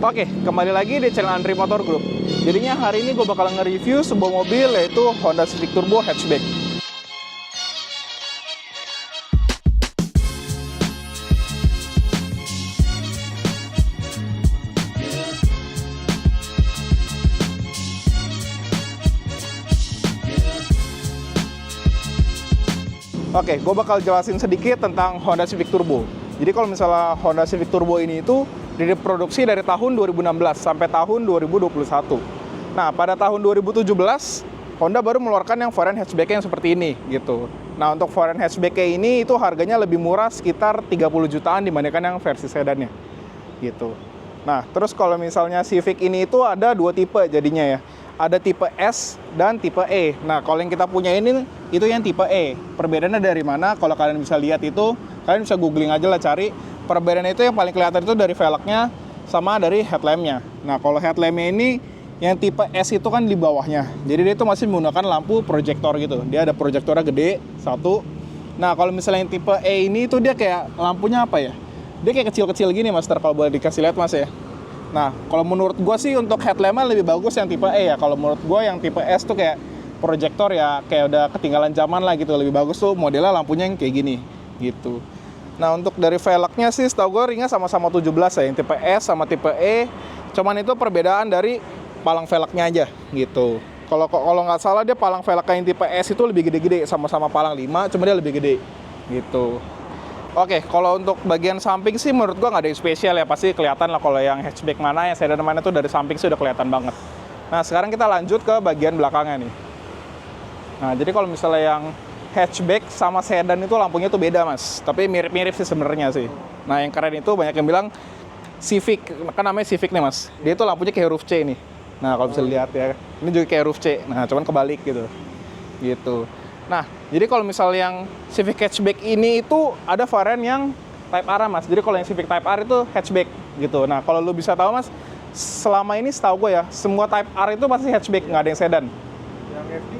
Oke, kembali lagi di channel Andri Motor Group. Jadinya hari ini gue bakal nge-review sebuah mobil yaitu Honda Civic Turbo Hatchback. Oke, gue bakal jelasin sedikit tentang Honda Civic Turbo. Jadi kalau misalnya Honda Civic Turbo ini itu diproduksi dari tahun 2016 sampai tahun 2021. Nah, pada tahun 2017, Honda baru mengeluarkan yang varian hatchback yang seperti ini, gitu. Nah, untuk varian hatchback ini itu harganya lebih murah sekitar 30 jutaan dibandingkan yang versi sedannya, gitu. Nah, terus kalau misalnya Civic ini itu ada dua tipe jadinya ya. Ada tipe S dan tipe E. Nah, kalau yang kita punya ini, itu yang tipe E. Perbedaannya dari mana? Kalau kalian bisa lihat itu, kalian bisa googling aja lah, cari. Perbedaannya itu yang paling kelihatan itu dari velgnya sama dari headlampnya. Nah, kalau headlampnya ini, yang tipe S itu kan di bawahnya. Jadi dia itu masih menggunakan lampu proyektor gitu. Dia ada proyektornya gede, satu. Nah, kalau misalnya yang tipe E ini itu dia kayak lampunya apa ya? Dia kayak kecil-kecil gini, Master, kalau boleh dikasih lihat, Mas, ya. Nah, kalau menurut gue sih untuk headlampnya lebih bagus yang tipe E ya. Kalau menurut gue yang tipe S tuh kayak proyektor ya, kayak udah ketinggalan zaman lah gitu. Lebih bagus tuh modelnya lampunya yang kayak gini, gitu. Nah, untuk dari velgnya sih setahu gue ringnya sama-sama 17 ya, yang tipe S sama tipe E. Cuman itu perbedaan dari palang velgnya aja, gitu. Kalau nggak salah dia palang velgnya yang tipe S itu lebih gede-gede, sama-sama palang 5, cuma dia lebih gede, gitu. Oke, kalau untuk bagian samping sih menurut gua nggak ada yang spesial ya. Pasti kelihatan lah kalau yang hatchback mana, yang sedan mana tuh dari samping sih udah kelihatan banget. Nah, sekarang kita lanjut ke bagian belakangnya nih. Nah, jadi kalau misalnya yang hatchback sama sedan itu lampunya tuh beda, Mas. Tapi mirip-mirip sih sebenarnya sih. Nah, yang keren itu banyak yang bilang Civic, kan namanya Civic nih, Mas. Dia itu lampunya kayak huruf C nih. Nah, kalau bisa lihat ya, ini juga kayak huruf C. Nah, cuman kebalik gitu. Gitu. Nah, jadi kalau misalnya yang Civic Hatchback ini itu ada varian yang Type R, Mas. Jadi kalau yang Civic Type R itu hatchback gitu. Nah, kalau lu bisa tahu, Mas, selama ini setahu gue ya, semua Type R itu pasti hatchback, nggak ada yang sedan. Yang FD?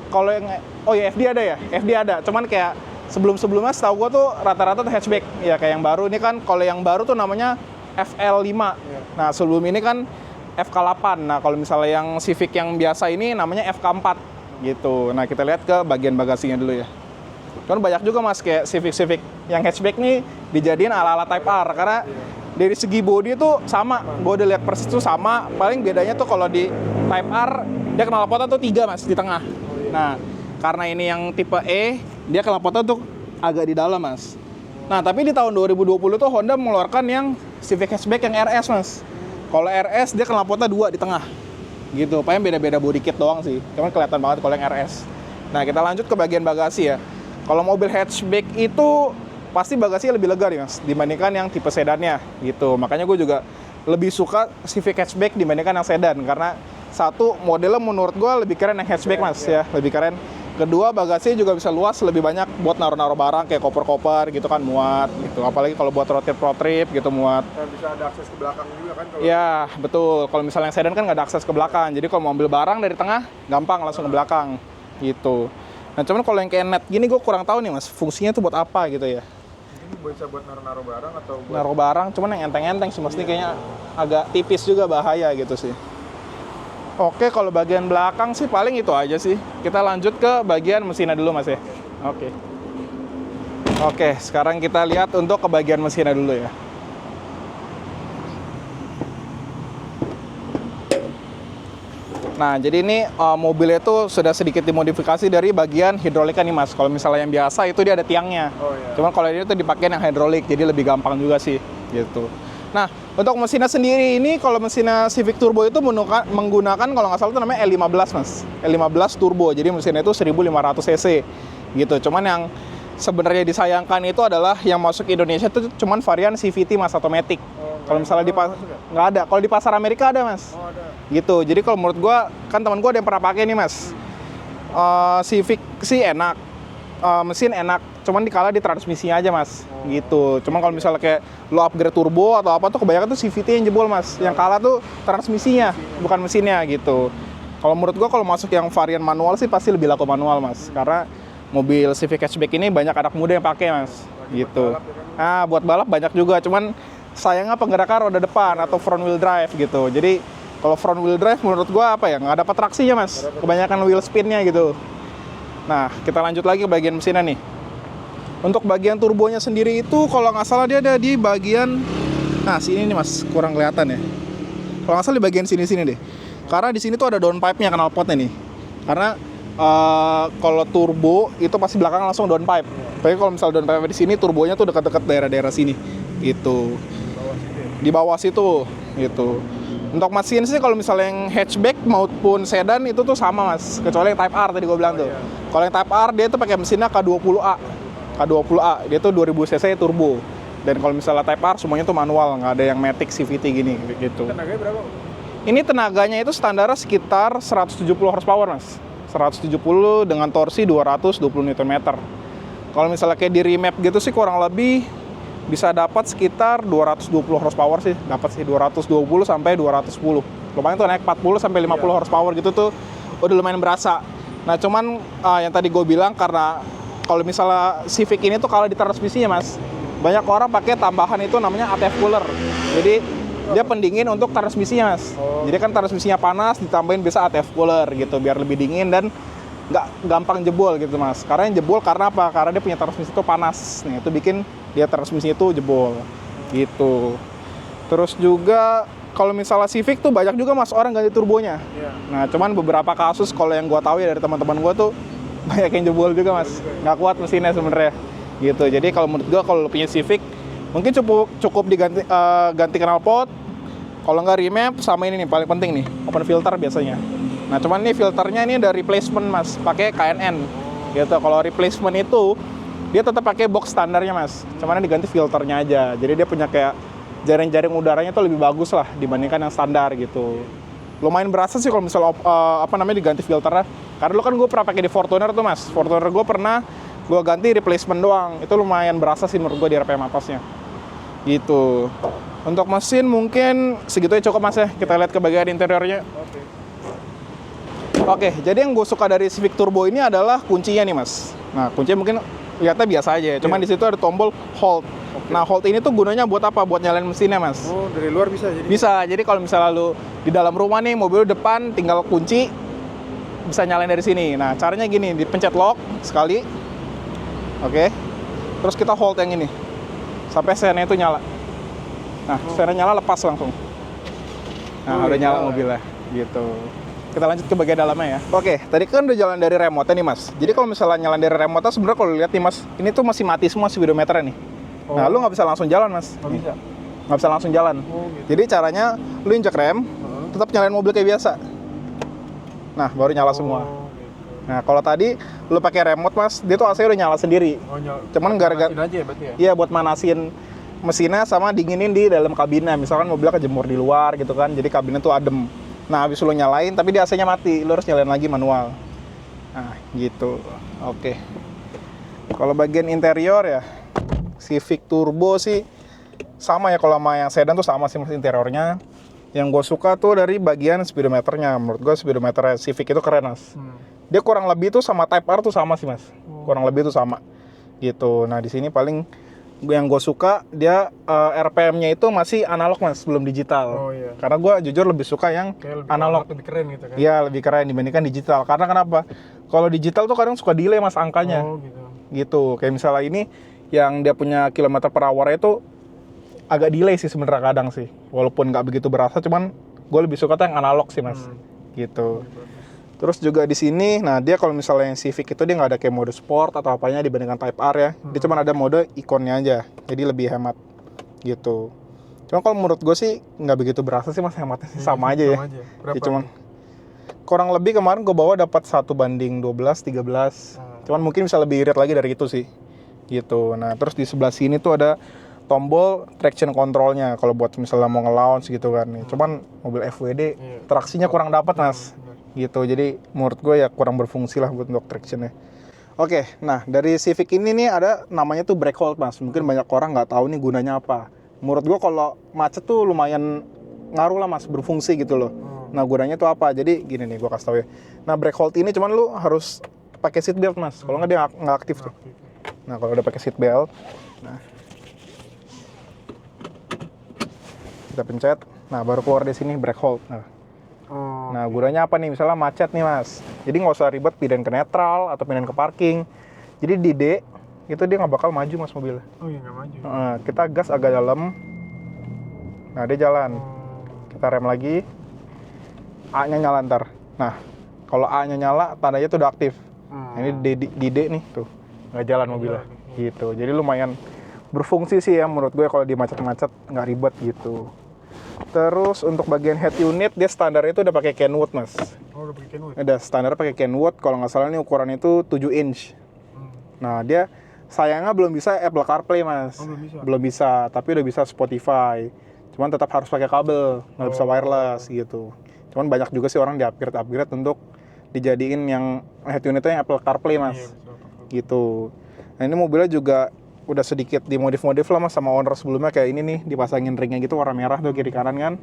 Kalau yang, oh ya FD ada ya? FD ada, cuman kayak sebelum-sebelumnya setahu gue tuh rata-rata tuh hatchback. Ya kayak yang baru ini kan, kalau yang baru tuh namanya FL5. Yeah. Nah, sebelum ini kan FK8. Nah, kalau misalnya yang Civic yang biasa ini namanya FK4. Gitu. Nah, kita lihat ke bagian bagasinya dulu ya. Kan banyak juga, Mas, kayak Civic yang hatchback nih dijadiin ala-ala Type R karena dari segi bodi itu sama. Gue udah lihat persis tuh sama. Paling bedanya tuh kalau di Type R dia knalpotnya tuh 3, Mas, di tengah. Nah, karena ini yang tipe E, dia knalpotnya tuh agak di dalam, Mas. Nah, tapi di tahun 2020 tuh Honda mengeluarkan yang Civic hatchback yang RS, Mas. Kalau RS dia knalpotnya 2 di tengah. Gitu, paling beda-beda body kit doang sih. Cuman kelihatan banget kalau yang RS. Nah, kita lanjut ke bagian bagasi ya. Kalau mobil hatchback itu pasti bagasinya lebih lega nih, Mas, dibandingkan yang tipe sedannya gitu. Makanya gue juga lebih suka Civic hatchback dibandingkan yang sedan karena satu, modelnya menurut gue lebih keren yang hatchback, Mas, ya, lebih keren. Kedua, bagasinya juga bisa luas, lebih banyak buat naruh-naruh barang kayak koper-koper gitu kan, muat gitu. Apalagi kalau buat road trip gitu muat. Bisa ada akses ke belakang juga kan? Ya, betul. Kalau misalnya yang sedan kan nggak ada akses ke belakang. Jadi kalau mau ambil barang dari tengah, gampang langsung ke belakang gitu. Nah, cuman kalau yang kayak net gini gue kurang tahu nih, Mas, fungsinya tuh buat apa gitu ya. Ini bisa buat naruh-naruh barang atau buat... Naruh barang, cuman yang enteng-enteng sih, Mas. Ini kayaknya agak tipis juga, bahaya gitu sih. Oke, kalau bagian belakang sih paling itu aja sih. Kita lanjut ke bagian mesinnya dulu, Mas, ya. Oke. Oke, sekarang kita lihat untuk ke bagian mesinnya dulu ya. Nah, jadi ini mobilnya itu sudah sedikit dimodifikasi dari bagian hidroliknya nih, Mas. Kalau misalnya yang biasa itu dia ada tiangnya. Oh, iya. Cuman kalau ini tuh dipakai yang hidrolik, jadi lebih gampang juga sih, gitu. Nah, untuk mesinnya sendiri ini, kalau mesinnya Civic Turbo itu menggunakan, kalau nggak salah itu namanya L15, Mas. L15 Turbo, jadi mesinnya itu 1500 cc, gitu. Cuman yang sebenarnya disayangkan itu adalah yang masuk Indonesia itu cuman varian CVT, Mas, automatic. Kalau misalnya nggak ada. Kalau di pasar Amerika ada, Mas. Oh, ada. Gitu. Jadi kalau menurut gua, kan teman gua ada yang pernah pakai nih, Mas. Civic sih enak, mesin enak, cuman dikalah di transmisinya aja, Mas. Gitu. Cuman kalau misalnya kayak lo upgrade turbo atau apa tuh kebanyakan tuh CVT yang jebol, Mas. Yang kalah tuh transmisinya, bukan mesinnya gitu. Kalau menurut gua kalau masuk yang varian manual sih pasti lebih laku manual, Mas. Karena mobil Civic hatchback ini banyak anak muda yang pakai, Mas. Gitu. Nah, buat balap banyak juga, cuman sayangnya penggerakan roda depan atau front wheel drive gitu. Jadi kalau front wheel drive menurut gua apa ya, nggak dapat traksinya mas, kebanyakan wheel spinnya gitu. Nah kita lanjut lagi ke bagian mesinnya nih. Untuk bagian turbonya sendiri itu kalau nggak salah dia ada di bagian, nah sini nih mas, kurang kelihatan ya. Kalau nggak salah di bagian sini-sini deh. Karena di sini tuh ada downpipe-nya, knalpotnya nih. Karena kalau turbo itu pasti belakang langsung downpipe. Tapi kalau misalnya downpipe di sini, turbonya tuh dekat-dekat daerah-daerah sini. Gitu. Di bawah situ, gitu. Untuk mesin sih kalau misalnya yang hatchback maupun sedan itu tuh sama mas. Kecuali yang Type R tadi gue bilang tuh. Kalau yang Type R dia tuh pakai mesinnya K20A. K20A dia tuh 2000 cc turbo. Dan kalau misalnya Type R semuanya tuh manual, nggak ada yang Matic CVT gini gitu. Tenaganya berapa? Ini tenaganya itu standar sekitar 170 horsepower mas. 170 dengan torsi 220 Nm. Kalau misalnya kayak di remap gitu sih kurang lebih bisa dapat sekitar 220 horsepower sih. Dapat sih 220 sampai 210. Lumayan tuh naik 40 sampai 50 horsepower gitu tuh udah lumayan berasa. Nah cuman yang tadi gue bilang karena kalau misalnya Civic ini tuh kalau di transmisinya mas, banyak orang pakai tambahan itu namanya ATF cooler. Jadi dia pendingin untuk transmisinya mas. Jadi kan transmisinya panas ditambahin bisa ATF cooler gitu biar lebih dingin dan nggak gampang jebol gitu mas. Karena yang jebol karena apa? Karena dia punya transmisi itu panas. Nah itu bikin dia transmisinya itu jebol gitu. Terus juga kalau misalnya Civic tuh banyak juga mas orang ganti turbonya. Nah cuman beberapa kasus kalau yang gue tahu ya dari teman-teman gue tuh banyak yang jebol juga mas. Nggak kuat mesinnya sebenarnya gitu. Jadi kalau menurut gue kalau punya Civic mungkin cukup diganti ganti knalpot. Kalau nggak remap sama ini nih paling penting nih, open filter biasanya. Nah cuman nih filternya ini ada replacement mas, pakai KNN gitu. Kalau replacement itu dia tetap pakai box standarnya mas, cuman diganti filternya aja. Jadi dia punya kayak jaring-jaring udaranya tuh lebih bagus lah dibandingkan yang standar gitu. Lumayan berasa sih kalau misalnya diganti filternya. Karena dulu kan gue pernah pakai di Fortuner tuh mas. Fortuner gue pernah gue ganti replacement doang. Itu lumayan berasa sih menurut gue di RPM atasnya. Gitu. Untuk mesin mungkin segitu ya cukup mas ya. Kita lihat ke bagian interiornya. Oke, jadi yang gue suka dari Civic Turbo ini adalah kuncinya nih mas. Nah kuncinya mungkin lihatnya biasa aja. Cuman di situ ada tombol hold. Nah hold ini tuh gunanya buat apa? Buat nyalain mesinnya mas. Oh dari luar bisa jadi? Bisa. Jadi kalau misalnya lu di dalam rumah nih mobil depan tinggal kunci bisa nyalain dari sini. Nah caranya gini, dipencet lock sekali. Oke. Terus kita hold yang ini sampai sennya itu nyala. Nah, sennya nyala lepas langsung. Nah, udah nyala mobilnya gitu. Kita lanjut ke bagian dalamnya ya. Oke, tadi kan udah jalan dari remote nih mas. Jadi kalau misalnya nyalain dari remote sebenarnya kalau lihat nih mas, ini tuh masih mati semua speedometernya nih. Nah, lu nggak bisa langsung jalan mas. Nggak bisa? Nggak bisa langsung jalan. Gitu. Jadi caranya lu injek rem, tetap nyalain mobil kayak biasa. Nah, baru nyala semua. Gitu. Nah, kalau tadi lu pakai remote mas, dia tuh AC udah nyala sendiri. Cuman gara-gara aja ya berarti ya? Iya, buat manasin mesinnya sama dinginin di dalam kabinnya. Misalkan mobilnya kejemur di luar gitu kan, jadi kabinnya tuh adem. Nah, habis lu nyalain, tapi di AC-nya mati, lu harus nyalain lagi manual. Nah, gitu. Oke. Kalau bagian interior ya, Civic Turbo sih sama ya kalau sama yang sedan tuh sama sih mesin interiornya. Yang gue suka tuh dari bagian speedometernya. Menurut gue speedometer Civic itu keren mas. Dia kurang lebih tuh sama Type R tuh sama sih mas. Kurang lebih tuh sama. Gitu. Nah di sini paling yang gue suka dia RPM-nya itu masih analog mas, belum digital. Karena gue jujur lebih suka yang lebih analog. Lebih keren gitu kan? Iya lebih keren dibandingkan digital. Karena kenapa? Kalau digital tuh kadang suka delay mas angkanya. Gitu. Kayak misalnya ini yang dia punya kilometer per hour itu agak delay sih sebenarnya kadang sih. Walaupun nggak begitu berasa, cuman gue lebih suka tuh yang analog sih mas. Gitu. Terus juga di sini, nah dia kalau misalnya yang Civic itu dia nggak ada kayak mode sport atau apanya dibandingkan Type R ya. Dia cuma ada mode ikonnya aja, jadi lebih hemat gitu. Cuma kalau menurut gue sih nggak begitu berasa sih mas, hematnya sih sama aja ya. Berapa? Ya cuman kurang lebih kemarin gue bawa dapat 1:12, 13. Cuman mungkin bisa lebih irit lagi dari itu sih. Gitu. Nah terus di sebelah sini tuh ada tombol traction controlnya kalau buat misalnya mau nge-launch gitu kan. Cuman mobil FWD traksinya kurang dapat mas. Gitu, jadi menurut gue ya kurang berfungsi lah buat untuk tractionnya. Oke, nah dari Civic ini nih ada namanya tuh brake hold mas. Mungkin banyak orang nggak tahu nih gunanya apa. Menurut gue kalau macet tuh lumayan ngaruh lah mas, berfungsi gitu loh. Nah gunanya tuh apa? Jadi gini nih gue kasih tau ya. Nah brake hold ini cuman lu harus pakai seat belt mas. Kalau nggak dia nggak aktif tuh. Nah kalau udah pakai seat belt, nah Kita pencet. Nah, baru keluar di sini brake hold. Oh. Nah, gunanya apa nih? Misalnya macet nih, Mas. Jadi nggak usah ribet pindahin ke netral atau pindahin ke parking. Jadi di D, itu dia nggak bakal maju, Mas, mobilnya. Oh iya, nggak maju. Kita gas agak dalam. Nah, dia jalan. Kita rem lagi. A-nya nyala ntar. Nah, kalau A-nya nyala, tandanya tuh udah aktif. Nah, ini di D nih, tuh. Nggak jalan mobilnya. Gitu. Jadi lumayan berfungsi sih ya menurut gue kalau di macet-macet nggak ribet gitu. Terus untuk bagian head unit dia standarnya itu udah pakai Kenwood, Mas. Oh, udah pakai Kenwood. Udah standar pakai Kenwood, kalau nggak salah ini ukuran itu 7 inch. Nah, dia sayangnya belum bisa Apple CarPlay, Mas. Oh, belum bisa. Belum bisa, tapi udah bisa Spotify. Cuman tetap harus pakai kabel, nggak bisa wireless gitu. Cuman banyak juga sih orang di-upgrade untuk dijadiin yang head unitnya yang Apple CarPlay, Mas. Iya, betul. Gitu. Nah, ini mobilnya juga udah sedikit dimodif-modif lah, Mas, sama owner sebelumnya. Kayak ini nih, dipasangin ringnya gitu warna merah tuh kiri kanan kan.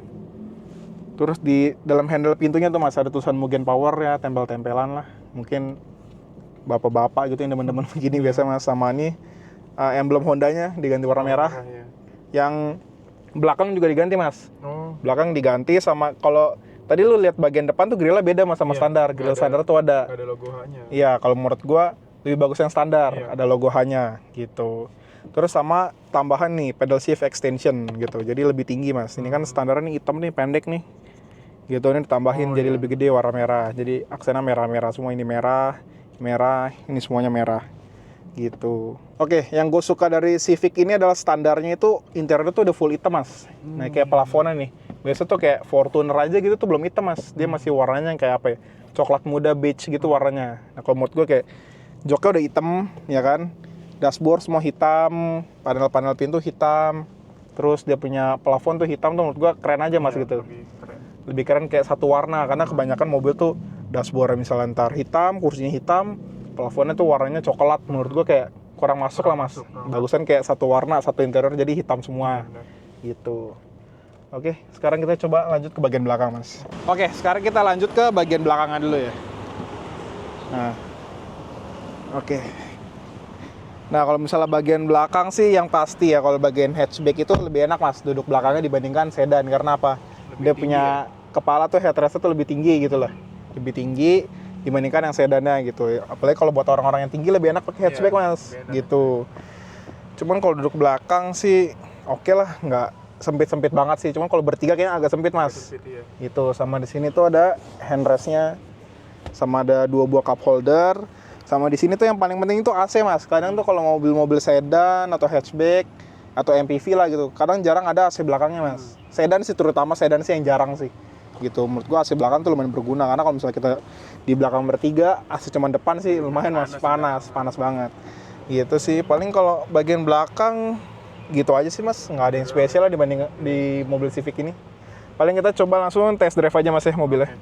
Terus di dalam handle pintunya tuh, Mas, ada tulisan Mugen Power ya, tempel-tempelan lah. Mungkin bapak-bapak gitu yang demen-demen begini biasa, Mas. Sama nih emblem Hondanya diganti warna merah. Iya. Yang belakang juga diganti, Mas. Oh. Belakang diganti sama, kalau tadi lu lihat bagian depan tuh grillnya beda, Mas, sama Iya, standar. Grill standar tuh ada. Nggak ada logo H-nya. Iya, kalau menurut gua lebih bagus yang standar, Iya. ada logo H-nya gitu. Terus sama tambahan nih pedal shift extension gitu. Jadi lebih tinggi, Mas. Ini kan standarnya nih hitam nih, pendek nih. Gitu, ini ditambahin jadi lebih gede warna merah. Jadi aksennya merah-merah semua, ini merah, ini semuanya merah. Gitu. Oke, yang gue suka dari Civic ini adalah standarnya itu interiornya tuh udah full hitam, Mas. Nah, kayak plafonnya nih. Biasa tuh kayak Fortuner aja gitu tuh belum hitam, Mas. Dia masih warnanya yang kayak apa ya? Coklat muda beige gitu warnanya. Nah, kalau menurut gue kayak joknya udah hitam, ya kan? Dashboard semua hitam, panel-panel pintu hitam. Terus dia punya plafon tuh hitam tuh menurut gue keren aja, Mas, gitu. Lebih keren kayak satu warna, karena kebanyakan mobil tuh dashboard misalnya ntar hitam, kursinya hitam, plafonnya tuh warnanya coklat. Menurut gue kayak kurang masuk lah, Mas. Bagusan kayak satu warna, satu interior jadi hitam semua. Gitu. Oke, sekarang kita coba lanjut ke bagian belakang, Mas. Oke, sekarang kita lanjut ke bagian belakangnya dulu ya. Nah. Oke. Nah, kalau misalnya bagian belakang sih yang pasti ya, kalau bagian hatchback itu lebih enak, Mas, duduk belakangnya dibandingkan sedan. Karena apa? Dia punya kepala tuh headrestnya tuh lebih tinggi gitu loh. Lebih tinggi dibandingkan yang sedannya gitu. Apalagi kalau buat orang-orang yang tinggi lebih enak pakai hatchback, Mas. Gitu. Cuman kalau duduk belakang sih oke lah, nggak sempit-sempit banget sih. Cuman kalau bertiga kayaknya agak sempit, Mas. Gitu. Sama di sini tuh ada handrestnya, sama ada 2 buah cup holder. Sama di sini tuh yang paling penting itu AC, Mas. Kadang tuh kalau mobil-mobil sedan atau hatchback atau MPV lah gitu, kadang jarang ada AC belakangnya, Mas. Sedan sih, terutama sedan sih yang jarang sih. Gitu. Menurut gua AC belakang tuh lumayan berguna, karena kalau misalnya kita di belakang bertiga, AC cuma depan sih lumayan, Mas. Panas banget. Gitu sih. Paling kalau bagian belakang gitu aja sih, Mas. Nggak ada yang spesial lah dibanding di mobil Civic ini. Paling kita coba langsung test drive aja, Mas, ya mobilnya.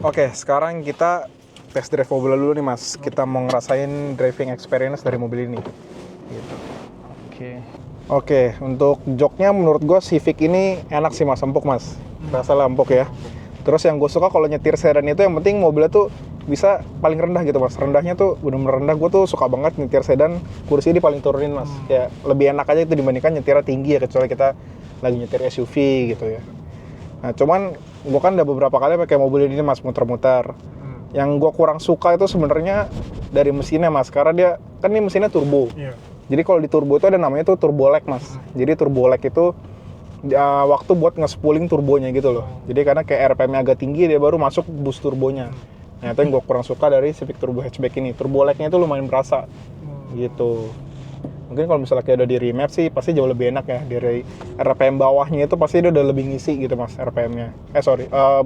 Oke, sekarang kita test drive mobil dulu nih, Mas. Kita mau ngerasain driving experience dari mobil ini. Gitu. Oke, untuk joknya menurut gue Civic ini enak sih, Mas, empuk, Mas. Rasalah empuk ya. Terus yang gue suka kalau nyetir sedan itu yang penting mobilnya tuh bisa paling rendah gitu, Mas. Rendahnya tuh bener-bener rendah. Gue tuh suka banget nyetir sedan, kursi di paling turunin, Mas. Ya lebih enak aja itu dibandingkan nyetirnya tinggi ya, kecuali kita lagi nyetir SUV gitu ya. Nah, cuman gue kan udah beberapa kali pakai mobil ini, Mas, muter-muter. Yang gue kurang suka itu sebenarnya dari mesinnya, Mas. Karena dia kan ini mesinnya turbo. Jadi kalau di turbo itu ada namanya tuh turbo lag, Mas. Jadi turbo lag itu waktu buat nge-spooling turbonya gitu loh. Jadi karena kayak RPM-nya agak tinggi, dia baru masuk boost turbonya. Nah, itu yang gue kurang suka dari Civic Turbo Hatchback ini. Turbo lag-nya itu lumayan berasa. Gitu. Mungkin kalau misalnya kayak udah di remap sih pasti jauh lebih enak ya. Dari RPM bawahnya itu pasti dia udah lebih ngisi gitu, Mas, RPM-nya.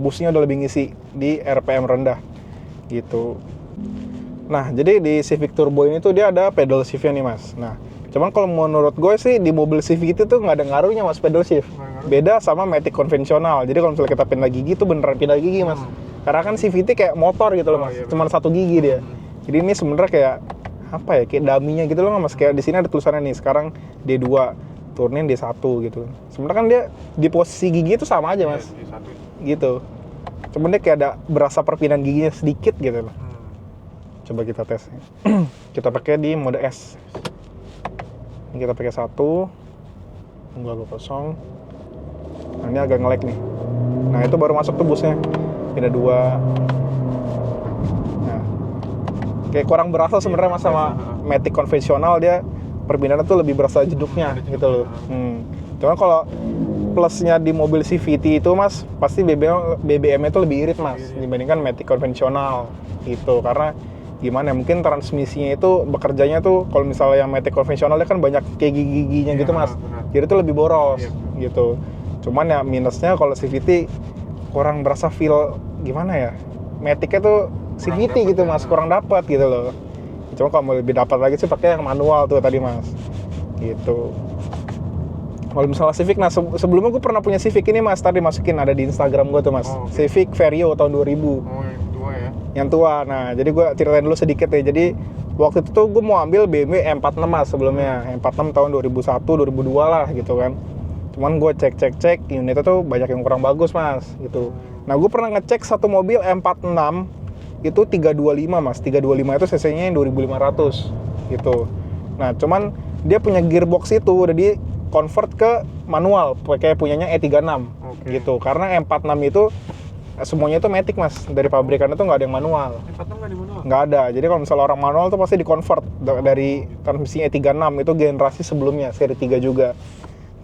Boostnya udah lebih ngisi di RPM rendah. Gitu. Nah, jadi di Civic Turbo ini tuh dia ada pedal shift-nya nih, Mas. Nah, cuman kalau menurut gue sih di mobil Civic itu tuh nggak ada ngaruhnya, Mas, pedal shift. Beda sama Matic konvensional. Jadi kalau misalnya kita pindah gigi tuh beneran pindah gigi, Mas. Karena kan CVT kayak motor gitu loh, Mas. Cuman satu gigi dia. Jadi ini sebenarnya kayak apa ya? Kayak dummy-nya gitu loh, Mas. Kayak di sini ada tulisannya nih, sekarang D2, turunin D1 gitu. Sebenarnya kan dia di posisi gigi itu sama aja, Mas. Gitu. Cuman dia kayak ada berasa perpindahan giginya sedikit gitu loh. Coba kita tes. Kita pakai di mode S. Ini kita pakai 1. Tunggu agak kosong. Nah ini agak nge-lag nih. Nah itu baru masuk tuh busnya. Pindah 2. Nah, kayak kurang berasa sebenarnya mas sama Matic konvensional, dia perpindahan tuh lebih berasa jeduknya gitu loh. Cuman kalau plusnya di mobil CVT itu mas, pasti BBM-nya itu lebih irit mas dibandingkan Matic konvensional gitu. Karena gimana ya, mungkin transmisinya itu bekerjanya tuh, kalau misalnya yang Matic konvensional dia kan banyak kayak gigi-giginya gitu mas, jadi tuh lebih boros gitu. Cuman ya minusnya kalau CVT kurang berasa feel gimana ya, Matic-nya tuh CVT gitu mas, kurang dapat gitu loh. Cuma kalau mau lebih dapat lagi sih pakai yang manual tuh tadi mas gitu. Kalau misalnya Civic, nah sebelumnya gue pernah punya Civic ini mas, tadi masukin ada di Instagram gue tuh mas. Civic Vario tahun 2000. Yang tua ya? Yang tua. Nah jadi gue ceritain dulu sedikit ya. Jadi waktu itu tuh gue mau ambil BMW M46 mas sebelumnya. M46 tahun 2001, 2002 lah gitu kan. Cuman gue cek unitnya tuh banyak yang kurang bagus mas gitu. Nah gue pernah ngecek satu mobil M46 itu 325 mas. 325 itu cc-nya yang 2500 gitu. Nah cuman dia punya gearbox itu udah di convert ke manual, kayak punyanya E36 gitu. Karena M46 itu semuanya itu Matic mas, dari pabrikan itu nggak ada yang manual. M46 nggak di manual? Nggak ada. Jadi kalau misalnya orang manual tuh pasti di convert dari transmisi E36 itu generasi sebelumnya, seri 3 juga.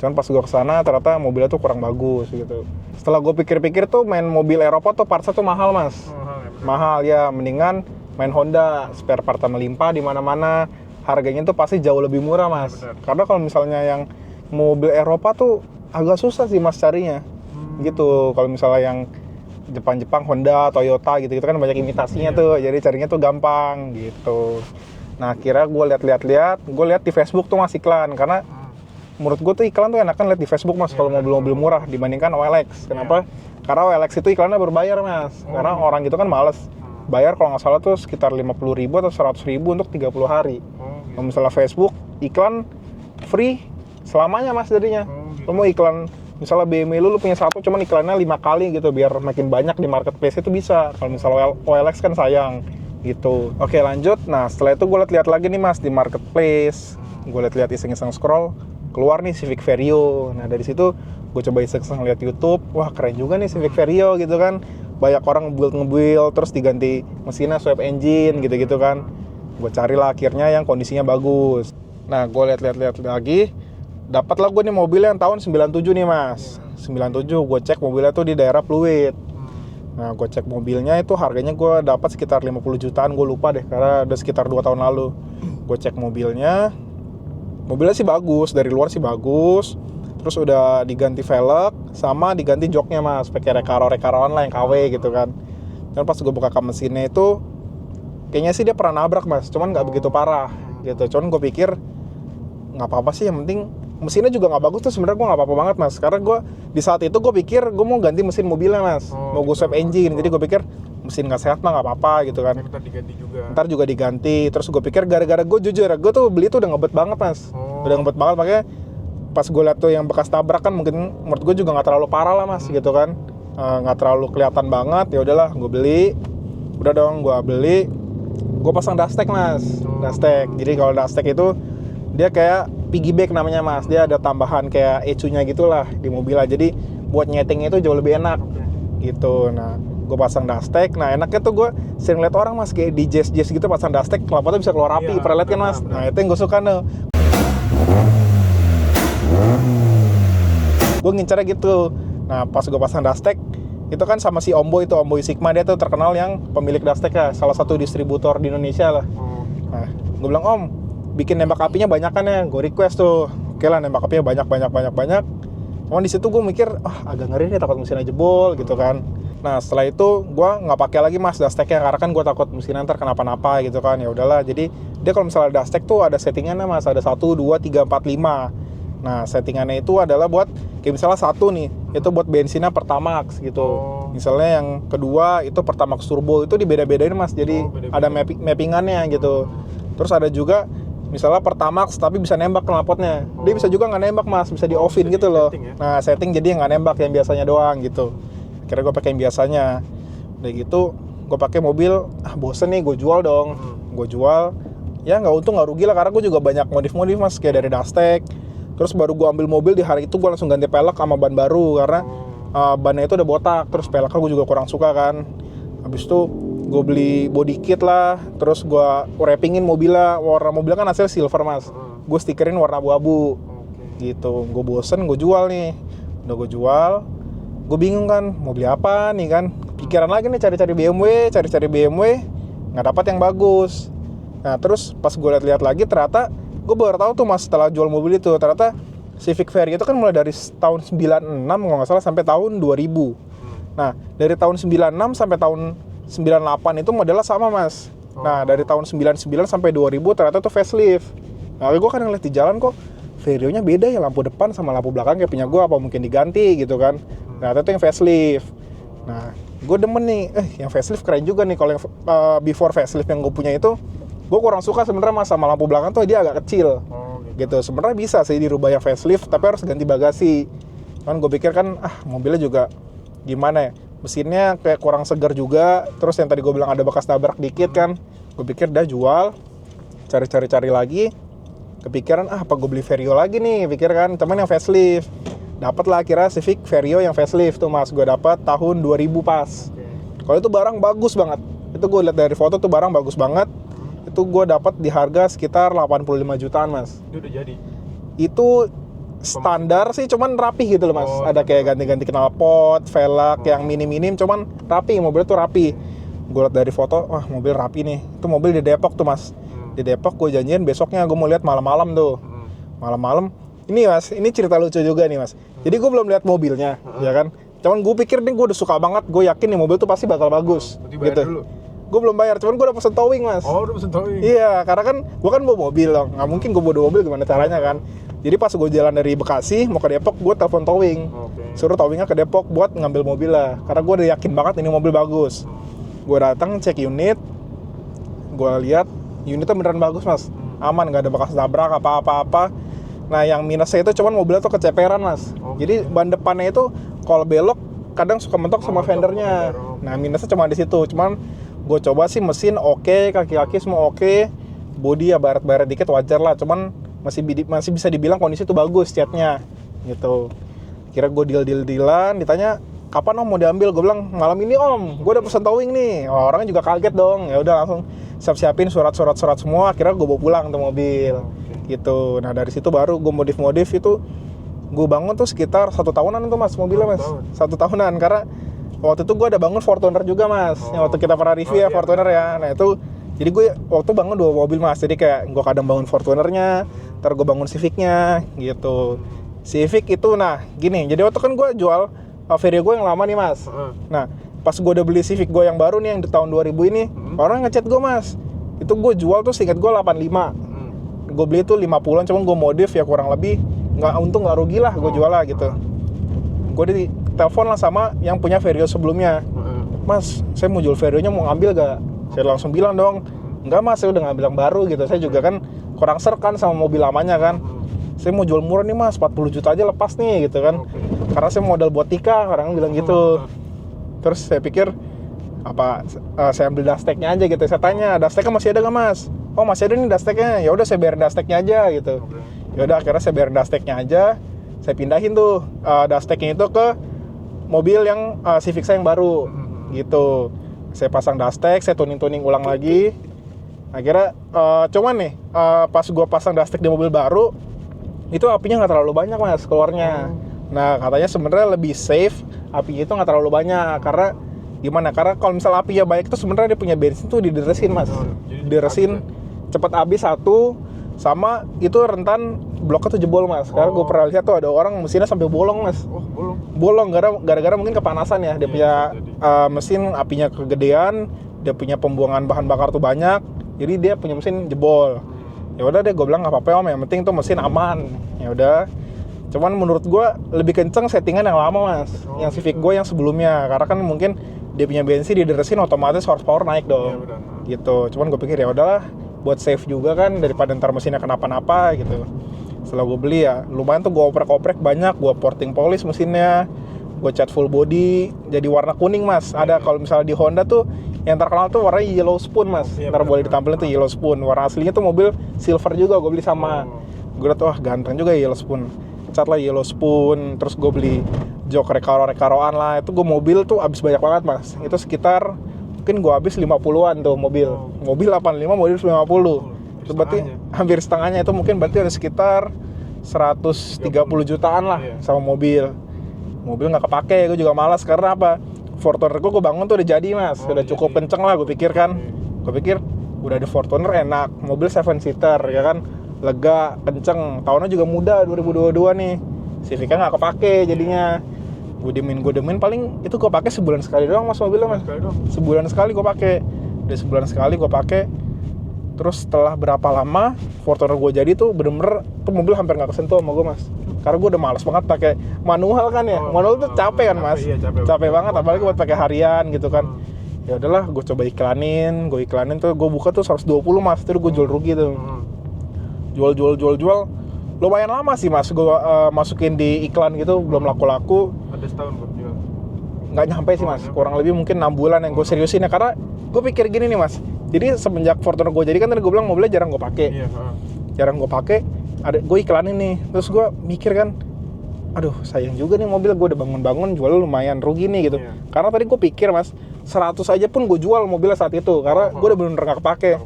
Cuman pas gue kesana ternyata mobilnya tuh kurang bagus gitu. Setelah gue pikir-pikir tuh main mobil Eropa tuh partsnya tuh mahal mas. Mahal ya, mendingan main Honda, spare part melimpah di mana-mana. Harganya tuh pasti jauh lebih murah mas. Karena kalau misalnya yang mobil Eropa tuh agak susah sih mas carinya gitu. Kalau misalnya yang Jepang Honda, Toyota gitu kan banyak imitasinya tuh, jadi carinya tuh gampang gitu. Nah akhirnya gue lihat di Facebook tuh mas iklan, karena menurut gue tuh iklan tuh enakan lihat di Facebook mas kalau mobil-mobil murah dibandingkan OLX. Kenapa? Karena OLX itu iklannya berbayar mas, karena orang gitu kan males bayar, kalau nggak salah tuh sekitar 50.000 atau 100.000 untuk 30 hari. Kalau misalnya Facebook iklan free selamanya mas jadinya. Lo mau iklan misalnya BMW lu punya satu cuman iklannya 5 kali gitu biar makin banyak di marketplace itu bisa. Kalau misalnya OLX kan sayang gitu. Oke lanjut. Nah setelah itu gue lihat lagi nih mas di marketplace. Gue lihat iseng-iseng scroll, keluar nih Civic Vario. Nah dari situ gue coba iseng-iseng lihat YouTube. Wah keren juga nih Civic Vario gitu kan. Banyak orang ngebuild terus diganti mesinnya swap engine gitu-gitu kan. Gue carilah akhirnya yang kondisinya bagus. Nah gue lihat lagi, dapatlah gue nih mobil yang tahun 97 nih mas. 97 gue cek mobilnya tuh di daerah Pluit. Nah gue cek mobilnya itu harganya gue dapat sekitar 50 jutaan, gue lupa deh karena udah sekitar 2 tahun lalu. Gue cek mobilnya sih bagus, dari luar sih bagus. Terus udah diganti velg sama diganti joknya mas, pakai rekaro-rekaroan lah yang KW gitu kan. Dan pas gue buka kap mesinnya itu kayaknya sih dia pernah nabrak mas, cuman nggak begitu parah gitu. Cuman gue pikir nggak apa-apa sih, yang penting mesinnya juga nggak bagus tuh sebenarnya gue nggak apa-apa banget mas. Karena gue di saat itu gue pikir gue mau ganti mesin mobilnya mas, mau gue swap engine. Jadi gue pikir mesin nggak sehat mah nggak apa-apa gitu kan. Ntar juga diganti. Terus gue pikir gara-gara gue jujur, gue tuh beli tuh udah ngebet banget mas, udah ngebet banget. Makanya pas gue liat tuh yang bekas tabrak kan mungkin menurut gue juga nggak terlalu parah lah mas gitu kan, nggak terlalu kelihatan banget. Ya udahlah gue beli, udah dong gue beli, gue pasang dashtek mas, dashtek. Jadi kalau dashtek itu dia kayak piggyback namanya mas, dia ada tambahan kayak ECU-nya gitulah di mobilnya, jadi buat nyetingnya itu jauh lebih enak gitu. Nah gue pasang dashtek, nah enaknya tuh gue sering liat orang mas kayak di jazz gitu pasang dashtek, knalpotnya bisa keluar api, pernah liat kan mas? Nah itu yang gue suka nih, gue ngincarnya gitu. Nah pas gue pasang dashtek itu kan sama si Omboy Sigma, dia tuh terkenal yang pemilik dashtek ya, salah satu distributor di Indonesia lah. Nah gue bilang, om bikin nembak apinya banyak kan ya, gue request tuh. Oke lah nembak apinya banyak. Cuman di situ gue mikir, agak ngeri nih, takut mesinnya jebol gitu kan. Nah setelah itu gue nggak pakai lagi mas dashteknya, karena kan gue takut mesinnya ntar kenapa-napa gitu kan. Ya udahlah, jadi dia kalau misalnya dashtek tuh ada settingannya mas, ada 1, 2, 3, 4, 5. Nah settingannya itu adalah buat kayak misalnya 1 nih, itu buat bensinnya Pertamax gitu. Misalnya yang kedua itu Pertamax Turbo, itu dibeda-bedain mas, jadi ada mappingannya gitu. Terus ada juga misalnya Pertamax tapi bisa nembak knalpotnya, dia bisa juga nggak nembak mas, bisa di offin gitu loh. Ya? Nah setting jadi nggak nembak, yang biasanya doang gitu. Akhirnya gue pakai yang biasanya. Udah gitu gue pakai mobil, bosen nih, gue jual dong. Gue jual, ya nggak untung nggak rugi lah, karena gue juga banyak modif mas, kayak dari dashtek. Terus baru gue ambil mobil di hari itu gue langsung ganti pelek sama ban baru karena bannya itu udah botak. Terus peleknya gue juga kurang suka kan. Habis itu gue beli body kit lah. Terus gue wrappingin mobilnya. Warna mobilnya kan hasil silver mas. Gue stikerin warna abu-abu. Gitu. Gue bosen gue jual nih. Udah gue jual. Gue bingung kan mau beli apa nih kan. Pikiran lagi nih cari-cari BMW. Nggak dapat yang bagus. Nah terus pas gue lihat lagi ternyata gue baru tahu tuh mas setelah jual mobil itu ternyata Civic Vario itu kan mulai dari tahun 96 kalau nggak salah sampai tahun 2000. Nah dari tahun 96 sampai tahun 98 itu modelnya sama mas. Nah dari tahun 99 sampai 2000 ternyata tuh facelift. Nah gue kan ngeliat di jalan kok Vario-nya beda ya, lampu depan sama lampu belakang kayak punya gue apa mungkin diganti gitu kan. Ternyata itu yang facelift. Nah gue demen nih, yang facelift keren juga nih. Kalau yang before facelift yang gue punya itu gue kurang suka sebenarnya mas sama lampu belakang tuh dia agak kecil. Gitu. Sebenarnya bisa sih dirubah yang facelift tapi harus ganti bagasi. Kan gue pikir kan mobilnya juga gimana ya, mesinnya kayak kurang segar juga. Terus yang tadi gue bilang ada bekas nabrak dikit kan. Gue pikir dah jual, cari lagi. Kepikiran apa gue beli Vario lagi nih, pikir kan teman yang facelift. Dapat lah akhirnya Civic Vario yang facelift tuh mas. Gue dapat tahun 2000 pas. Kalau itu barang bagus banget. Itu gue lihat dari foto tuh barang bagus banget. Itu gue dapat di harga sekitar 85 jutaan mas. Itu udah jadi? Itu standar sih, cuman rapi gitu loh mas. Ada kayak ganti-ganti knalpot, velg yang minim-minim, cuman rapi, mobilnya tuh rapi. Gue lihat dari foto, wah mobil rapi nih. Itu mobil di Depok tuh mas. Di Depok gue janjian besoknya gue mau lihat malam-malam tuh. Malam-malam. Ini mas, ini cerita lucu juga nih mas. Jadi gue belum lihat mobilnya, ya kan. Cuman gue pikir nih gue udah suka banget, gue yakin nih mobil tuh pasti bakal bagus. Gitu. Dulu. Gue belum bayar, cuman gue udah pesen towing mas. Oh udah pesen towing? Iya, karena kan gue kan bawa mobil loh, nggak mungkin gue bawa mobil gimana caranya kan. Jadi pas gue jalan dari Bekasi mau ke Depok, gue telepon towing. Suruh towingnya ke Depok buat ngambil mobil lah. Karena gue udah yakin banget ini mobil bagus. Gue datang cek unit, gue lihat unitnya beneran bagus mas. Aman, nggak ada bekas nabrak apa-apa. Nah yang minusnya itu cuman mobilnya tuh keceperan mas. Jadi ban depannya itu kalau belok kadang suka mentok sama fendernya. Nah minusnya cuma di situ. Cuman gue coba sih mesin oke, kaki-kaki semua oke, body ya baret-baret dikit wajar lah, cuman masih bisa dibilang kondisi tuh bagus catnya gitu. Kira gue deal-dealan, ditanya kapan om mau diambil, gue bilang malam ini om, gue udah pesen towing nih. Orangnya juga kaget dong, ya udah langsung siap-siapin surat semua, akhirnya gue bawa pulang tuh mobil gitu. Nah dari situ baru gue modif itu, gue bangun tuh sekitar 1 tahunan tuh mas mobilnya mas. 1 tahunan karena waktu itu gue ada bangun Fortuner juga mas, yang waktu kita pernah review Fortuner ya. Nah itu, jadi gue waktu bangun 2 mobil mas, jadi kayak gue kadang bangun Fortunernya, ntar gue bangun Civicnya gitu. Civic itu nah gini, jadi waktu kan gue jual Vario gue yang lama nih mas. Nah pas gue udah beli Civic gue yang baru nih yang di tahun 2000 ini, orang ngechat gue mas, itu gue jual tuh seingat gue 85. Gue beli tuh 50an, cuma gue modif ya kurang lebih, untung nggak rugi lah gue jual lah gitu. Gue di telepon lah sama yang punya Vario sebelumnya. Mas, saya mau jual Vario-nya, mau ngambil gak? Saya langsung bilang dong, enggak mas, saya udah ngambil yang baru gitu. Saya juga kan kurang serk kan sama mobil lamanya kan. Saya mau jual murah nih mas, 40 juta aja lepas nih gitu kan. Karena saya modal buat nikah, orang bilang gitu. Terus saya pikir, saya ambil dasteknya aja gitu. Saya tanya, dasteknya masih ada gak mas? Oh masih ada nih dasteknya, ya udah saya bayarin dasteknya aja gitu. Ya udah akhirnya saya bayarin dasteknya aja. Saya pindahin tuh dasteknya itu ke mobil yang Civic saya yang baru gitu. Saya pasang dastek, saya tuning ulang lagi. Akhirnya cuman nih pas gua pasang dastek di mobil baru itu apinya nggak terlalu banyak mas keluarnya. Nah katanya sebenarnya lebih safe apinya itu nggak terlalu banyak karena gimana? Karena kalau misal apinya baik itu sebenarnya dia punya bensin tuh dideresin mas, dideresin cepet habis satu, sama itu rentan bloknya tuh jebol mas. Karena gue pernah lihat tuh ada orang mesinnya sampai bolong mas. Bolong gara-gara mungkin kepanasan ya. Dia punya mesin apinya kegedean, dia punya pembuangan bahan bakar tuh banyak, jadi dia punya mesin jebol. Ya udah deh gue bilang nggak apa-apa om, yang penting tuh mesin aman. Ya udah. Cuman menurut gue lebih kenceng settingan yang lama mas, yang Civic gue yang sebelumnya. Karena kan mungkin dia punya bensin dideresin otomatis horsepower naik dong. Gitu. Cuman gue pikir ya udahlah, buat safe juga kan daripada ntar mesinnya kenapa-napa gitu. Setelah gue beli ya lumayan tuh gue oprek-oprek banyak, gue porting polish mesinnya, gue cat full body jadi warna kuning mas. Ada kalau misalnya di Honda tuh yang terkenal tuh warnanya yellow spoon mas. Ntar boleh ditampilin tuh yellow spoon. Warna aslinya tuh mobil silver juga gue beli sama. Gue liat, wah ganteng juga Yellow Spoon. Cat lah Yellow Spoon, terus gue beli jok rekaro-rekaroan lah. Itu gue mobil tuh abis banyak banget mas. Itu sekitar mungkin gue habis 50-an tuh mobil. Mobil 85, mobil 50. Itu berarti hampir setengahnya. Itu mungkin berarti ada sekitar 130 jutaan lah sama mobil. Mobil nggak kepake, gue juga malas karena apa? Fortuner gue bangun tuh udah jadi mas, udah cukup kenceng lah gue pikir kan. Gue pikir udah ada Fortuner enak, mobil 7-seater ya kan, lega, kenceng. Tahunnya juga muda, 2022 nih. Civic-nya nggak kepake jadinya. Gue demin paling itu gue pakai sebulan sekali doang mas mobilnya mas. Sebulan sekali gue pakai. Udah sebulan sekali gue pakai. Terus setelah berapa lama Fortuner gue jadi tuh bener-bener tuh mobil hampir nggak kesentuh sama gue mas. Karena gue udah males banget pakai manual kan ya. Manual tuh capek kan mas. Capek banget apalagi buat pakai harian gitu kan. Ya udahlah, gue coba iklanin tuh, gue buka tuh 120 mas, terus gue jual rugi tuh. Jual. Lumayan lama sih mas, gue masukin di iklan gitu, belum laku-laku. Ada setahun buat jual? Nggak nyampe sih mas, kurang lebih mungkin 6 bulan yang gue seriusin ya. Karena gue pikir gini nih mas, jadi semenjak Fortuner gue jadi kan tadi gue bilang mobilnya jarang gue pakai. Jarang gue pakai, gue iklanin nih, terus gue mikir kan, aduh sayang juga nih mobil, gue udah bangun jual lumayan rugi nih gitu. Karena tadi gue pikir mas, 100 aja pun gue jual mobilnya saat itu, karena gue udah bener-bener gak kepake.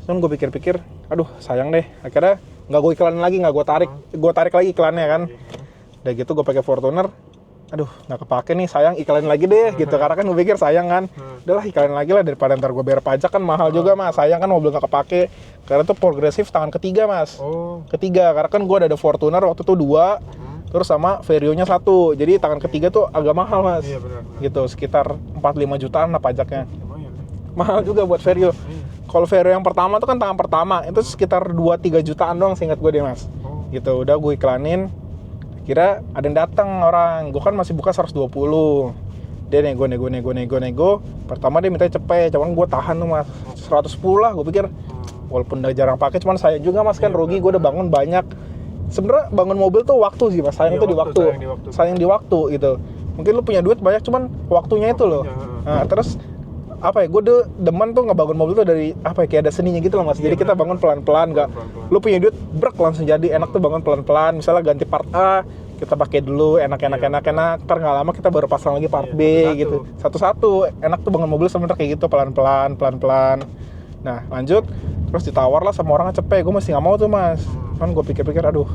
Cuman gue pikir-pikir, aduh sayang deh, akhirnya nggak gue iklanin lagi, nggak gue tarik lagi iklannya kan. Udah gitu gue pakai Fortuner, aduh nggak kepake nih, sayang, iklanin lagi deh gitu. Karena kan gue pikir sayang kan, udahlah iklanin lagi lah daripada ntar gue bayar pajak kan mahal juga mas, sayang kan mobil nggak kepake. Karena itu progresif tangan ketiga mas. Ketiga, karena kan gue ada Fortuner waktu itu 2, terus sama Vario-nya 1, jadi tangan ketiga tuh agak mahal mas. Benar. Gitu, sekitar 4-5 jutaan lah pajaknya. Mahal juga buat Vario. Kalau Vario yang pertama tuh kan tangan pertama, itu sekitar 2-3 jutaan doang seingat gue deh mas. Gitu, udah gue iklanin, kira ada yang datang orang, gue kan masih buka 120. Dia nego, pertama dia minta cepet, cuman gue tahan tuh mas, 110 lah, gue pikir walaupun udah jarang pakai, cuman sayang juga mas kan, rugi, gue udah bangun banyak. Sebenarnya bangun mobil tuh waktu sih mas, sayang tuh di waktu. Sayang di waktu gitu. Mungkin lu punya duit banyak, cuman waktunya itu loh. Nah, terus apa ya, gue demen tuh ngebangun mobil tuh dari apa ya, kayak ada seninya gitu loh mas. Jadi kita bangun pelan-pelan, nggak lu punya duit brek langsung jadi. Enak tuh bangun pelan-pelan, misalnya ganti part A kita pakai dulu, enak, ntar nggak lama kita baru pasang lagi part B gitu. Satu-satu, enak tuh bangun mobil sebenarnya kayak gitu, pelan-pelan. Nah lanjut, terus ditawar lah sama orang cepet, gue masih nggak mau tuh mas. Kan gue pikir-pikir, aduh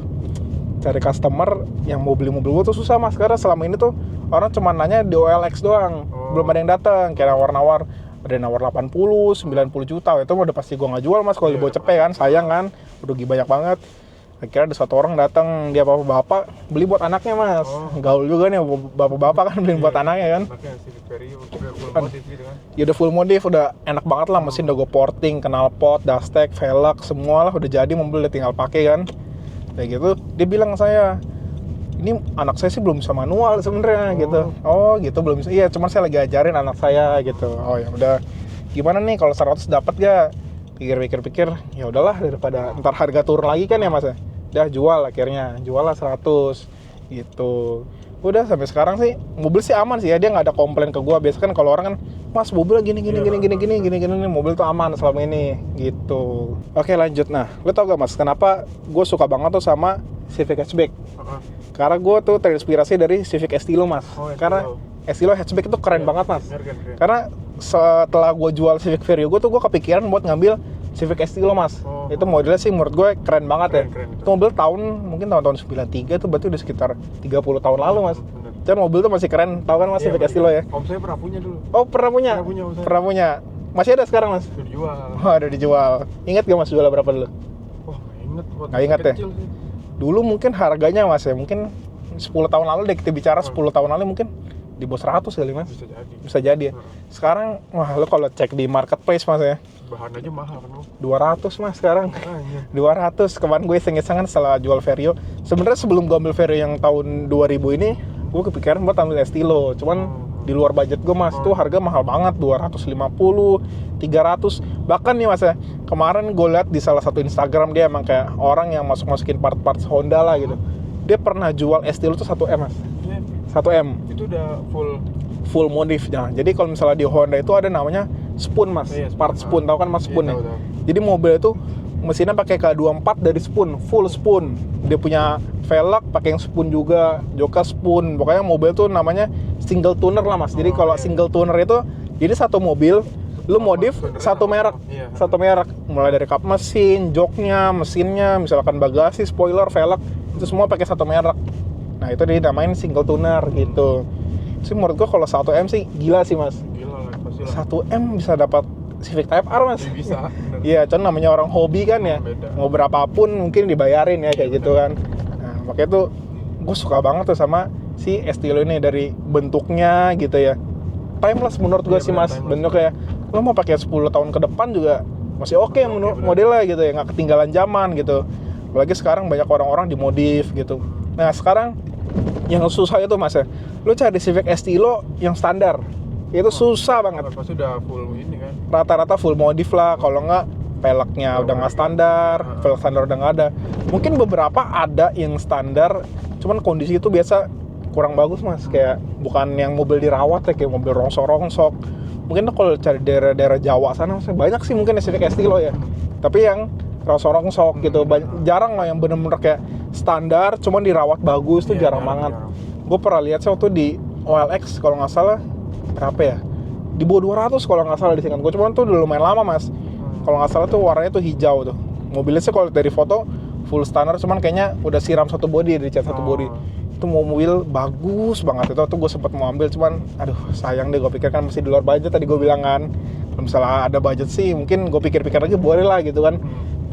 cari customer yang mau beli mobil gue tuh susah mas, karena selama ini tuh orang cuma nanya di OLX doang, belum ada yang datang. Kayak nawar-nawar, ada yang nawar 80, 90 juta, itu udah pasti gue nggak jual mas kalau dibawa cepet kan, sayang kan, rugi banyak banget. Akhirnya ada satu orang datang, dia bapak-bapak beli buat anaknya mas. Gaul juga nih bapak-bapak kan beli buat anaknya kan. Ya udah full modif, udah enak banget lah, mesin udah gue porting, knalpot, dashtek, velg, semua lah udah jadi, mobil udah tinggal pakai kan. Kayak gitu, dia bilang ke saya, ini anak saya sih belum bisa manual sebenarnya gitu. Oh gitu, belum bisa. Iya, cuman saya lagi ajarin anak saya gitu. Oh ya udah. Gimana nih kalau 100 dapat gak? Pikir-pikir, ya udahlah daripada ntar harga turun lagi kan ya mas ya. Udah jual lah 100 gitu. Udah sampai sekarang sih mobil sih aman sih ya, dia nggak ada komplain ke gua. Biasa kan kalau orang kan, mas mobil gini, mobil tuh aman selama ini gitu. Oke lanjut. Nah lu tau gak mas kenapa gue suka banget tuh sama Civic hatchback? Karena gue tuh terinspirasi dari Civic Estilo mas. Karena Estilo hatchback itu keren banget mas. Karena setelah gue jual Civic Vario, gue kepikiran buat ngambil Civic Estilo mas. Itu modelnya sih menurut gue keren banget ya. Itu mobil mungkin tahun 93 tuh, berarti udah sekitar 30 tahun lalu mas. Dan mobil tuh masih keren, tahu kan mas Civic Estilo ya? Om saya pernah punya dulu. Oh pernah punya. Masih ada sekarang mas? Udah dijual. Oh udah dijual. Ingat gak mas jual berapa dulu? Nggak inget ya? Dulu mungkin harganya mas ya, mungkin 10 tahun lalu deh kita bicara, 10 tahun lalu mungkin di bawah 100 kali mas. Bisa jadi ya. Sekarang wah lo kalau cek di marketplace mas ya, bahan aja mahal kan 200 mas sekarang. 200. Kemarin gue iseng-isengan setelah jual Vario. Sebenarnya sebelum gue ambil Vario yang tahun 2000 ini, gue kepikiran buat ambil Estilo. Cuman di luar budget gue mas, tuh harga mahal banget, 250, 300. Bahkan nih mas ya, kemarin gue liat di salah satu Instagram, dia emang kayak orang yang masukin part-part Honda lah gitu. Dia pernah jual Estilo tuh 1M mas. 1M. Itu udah full modif. Nah, jadi kalau misalnya di Honda itu ada namanya spoon mas, part spoon, tahu kan mas spoon ya. Jadi mobil itu mesinnya pakai K24 dari Spoon, full Spoon. Dia punya velg pakai yang Spoon juga, joka Spoon. Pokoknya mobil tuh namanya single tuner lah mas. Jadi kalau single tuner itu jadi satu mobil lu modif satu merek, satu merek. Mulai dari kap mesin, joknya, mesinnya, misalkan bagasi, spoiler, velg, itu semua pakai satu merek. Nah itu dinamain single tuner gitu. Sih menurut gua kalau 1M sih gila sih mas. Gila lah, pasti lah. 1M bisa dapat Civic Type R mas. Bisa. Iya, cuman namanya orang hobi kan ya. Beda. Mau berapapun mungkin dibayarin ya kayak gitu kan. Nah, makanya tuh gue suka banget tuh sama si Estilo ini dari bentuknya gitu ya. Timeless menurut gue Iya, sih bener, mas. timeless. Bentuknya lo mau pakai 10 tahun ke depan juga masih oke menurut bener. modelnya gitu ya, nggak ketinggalan zaman gitu. Apalagi sekarang banyak orang-orang dimodif gitu. Nah sekarang yang susah itu mas ya, lo cari Civic Estilo yang standar itu susah banget. Pasti udah full ini kan. Rata-rata full modif lah, kalau nggak peleknya udah nggak standar, velg standar udah nggak ada. Mungkin beberapa ada yang standar, cuman kondisi itu biasa kurang bagus mas, kayak bukan yang mobil dirawat ya, kayak mobil rongsok-rongsok. Mungkin tuh kalau cari daerah-daerah Jawa sana banyak sih mungkin Civic Estilo ya, tapi yang rongsok-rongsok gitu, jarang lah yang bener-bener kayak standar, cuman dirawat bagus tuh jarang banget. Gue pernah lihat sih waktu di OLX kalau nggak salah berapa ya, di bawah 200 kalau nggak salah di singkat gue, cuman tuh udah lumayan lama mas. Kalau nggak salah tuh warnanya tuh hijau tuh. Mobilnya sih kalau dari foto full standar, cuman kayaknya udah siram satu body, dicat satu body. Itu mobil bagus banget. Itu tuh gue sempat mau ambil, cuman aduh sayang deh, gue pikir kan masih di luar budget tadi gue bilang kan. Kalau misalnya ada budget sih mungkin gue pikir-pikir lagi boleh lah gitu kan.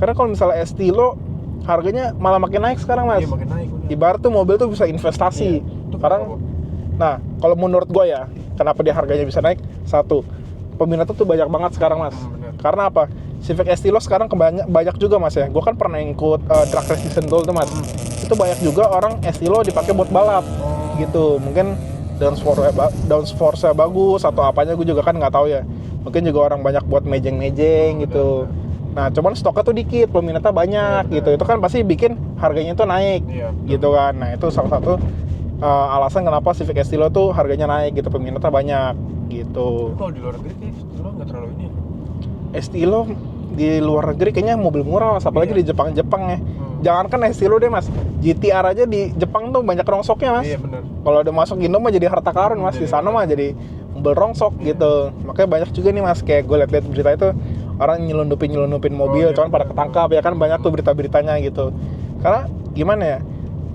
Karena kalau misalnya Estilo harganya malah makin naik sekarang mas. Iya, makin naik. Ibarat tuh mobil tuh bisa investasi. Sekarang nah, kalau menurut gue ya, kenapa dia harganya bisa naik? Satu, peminatnya tuh banyak banget sekarang mas. Karena apa? Civic Estilo sekarang banyak juga mas ya. Gue kan pernah ikut drag race di Sentul tuh mas. Itu banyak juga orang Estilo dipakai buat balap gitu. Mungkin downforce-nya bagus atau apanya gue juga kan nggak tahu ya. Mungkin juga orang banyak buat mejeng-mejeng gitu. Nah, cuman stoknya tuh dikit, peminatnya banyak gitu. Itu kan pasti bikin harganya tuh naik gitu kan. Nah, itu salah satu alasan kenapa Civic Estilo tuh harganya naik gitu, peminatnya banyak gitu. Kalau di luar negeri kayak Estilo nggak terlalu ini. Estilo di luar negeri kayaknya mobil murah mas, apalagi di Jepang ya. Jangankan Estilo deh mas, GTR aja di Jepang tuh banyak rongsoknya mas. Iya benar. Kalau udah masuk Indo mah jadi harta karun mas, di sana mah jadi mobil rongsok gitu. Makanya banyak juga nih mas, kayak gue liat-liat berita itu orang nyelundupin mobil, cuman pada ketangkap ya kan, banyak tuh berita-beritanya gitu. Karena gimana ya,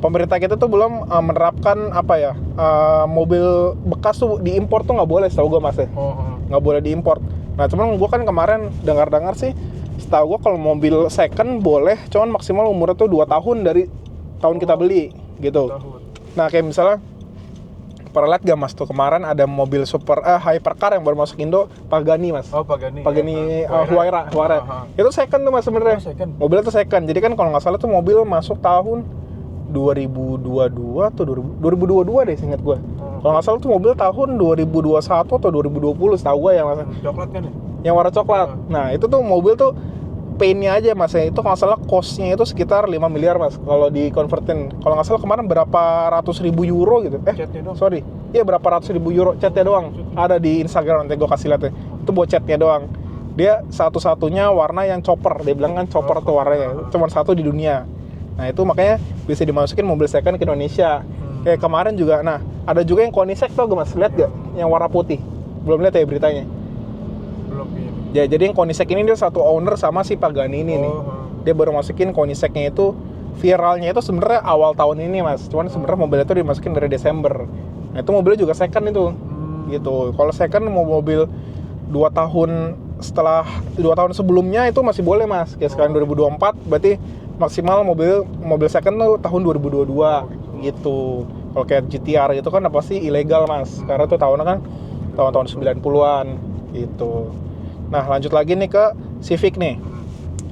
pemerintah kita tuh belum menerapkan apa ya, mobil bekas tuh diimpor tuh nggak boleh, setahu gue mas ya, nggak boleh diimpor. Nah cuman gue kan kemarin dengar-dengar sih, setahu gue kalau mobil second boleh, cuman maksimal umurnya tuh 2 tahun dari tahun kita beli gitu. Nah kayak misalnya pernah lihat gak mas tuh kemarin ada mobil hypercar yang baru masuk Indo, Pagani mas. Pagani Huayra. Itu second tuh mas sebenarnya. Mobilnya tuh second. Jadi kan kalau nggak salah tuh mobil masuk tahun 2022 atau 2022 deh seingat gue. Kalau nggak salah tuh mobil tahun 2021 atau 2020 setahu gue ya mas. Coklat kan ya? Yang warna coklat. Nah itu tuh mobil tuh paintnya aja mas ya, itu kalau nggak salah costnya itu sekitar 5 miliar mas kalau di convertin. Kalau nggak salah kemarin berapa ratus ribu euro gitu. Berapa ratus ribu euro catnya doang. Ada di Instagram nanti gue kasih lihat ya. Itu buat catnya doang. Dia satu-satunya warna yang chopper. Dia bilang kan chopper tuh warnanya, cuma satu di dunia. Nah itu makanya bisa dimasukin mobil second ke Indonesia. Kayak kemarin juga, nah ada juga yang Koenigsegg tuh gue mas, lihat gak? Yang warna putih. Belum lihat ya beritanya? Belum. Ya jadi yang Koenigsegg ini dia satu owner sama si Pagani ini nih. Dia baru masukin Koenigsegg-nya itu, viralnya itu sebenarnya awal tahun ini mas. Cuman sebenarnya mobilnya itu dimasukin dari Desember. Nah itu mobilnya juga second itu. Gitu. Kalau second mau mobil 2 tahun setelah 2 tahun sebelumnya itu masih boleh mas. Kayak sekarang 2024 berarti maksimal mobil second tuh tahun 2022 gitu. Kalau kayak GTR itu kan pasti ilegal mas. Karena tuh tahunnya kan tahun-tahun 90-an gitu. Nah lanjut lagi nih ke Civic nih.